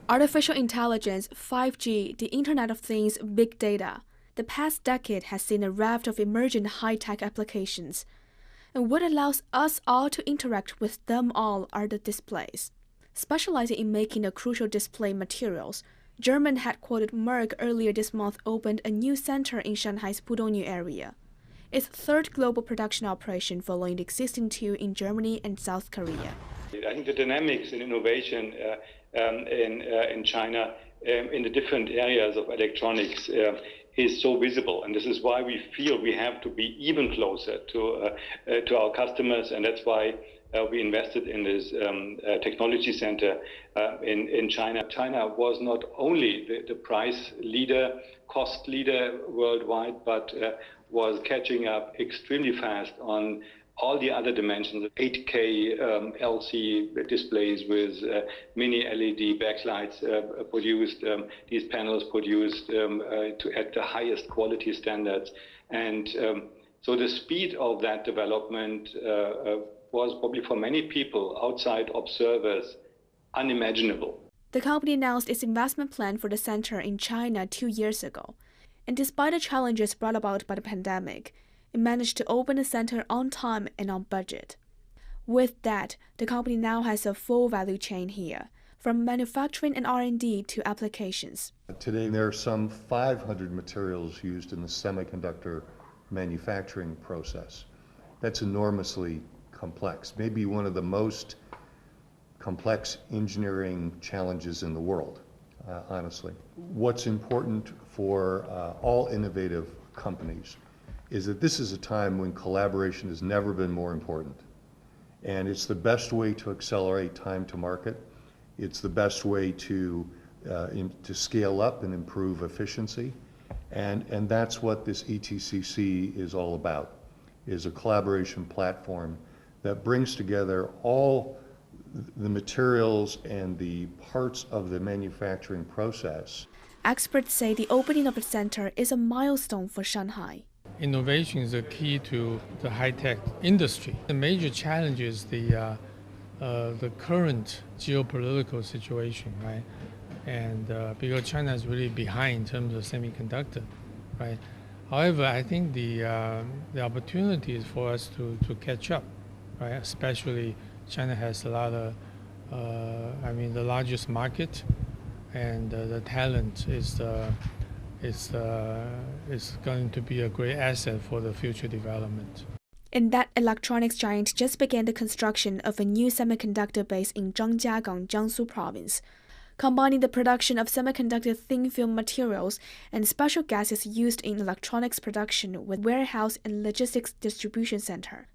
Artificial intelligence, 5G, the Internet of Things, big data. The past decade has seen a raft of emergent high-tech applications. And what allows us all to interact with them all are the displays. Specializing in making the crucial display materials, German headquartered Merck earlier this month opened a new center in Shanghai's Pudongyu area. Its third global production operation following the existing two in Germany and South Korea. I think the dynamics in innovation in China in the different areas of electronics is so visible, and this is why we feel we have to be even closer to our customers, and that's why we invested in this technology center in China. China was not only the price leader, cost leader worldwide, but was catching up extremely fast on all the other dimensions, 8K LC displays with mini LED backlights produced, these panels produced at the highest quality standards. And so the speed of that development was probably for many people, outside observers, unimaginable. The company announced its investment plan for the center in China 2 years ago. And despite the challenges brought about by the pandemic, it managed to open the center on time and on budget. With that, the company now has a full value chain here, from manufacturing and R&D to applications. Today, there are some 500 materials used in the semiconductor manufacturing process. That's enormously complex, maybe one of the most complex engineering challenges in the world, honestly. What's important for all innovative companies is that this is a time when collaboration has never been more important. And it's the best way to accelerate time to market. It's the best way to scale up and improve efficiency. And that's what this ETCC is all about, is a collaboration platform that brings together all the materials and the parts of the manufacturing process. Experts say the opening of the center is a milestone for Shanghai. Innovation is a key to the high-tech industry. The major challenge is the current geopolitical situation, right? And because China is really behind in terms of semiconductor, right? However, I think the opportunity is for us to catch up, right? Especially China has a lot of, the largest market, and the talent is going to be a great asset for the future development. And that electronics giant just began the construction of a new semiconductor base in Zhangjiagang, Jiangsu province, combining the production of semiconductor thin film materials and special gases used in electronics production with warehouse and logistics distribution center.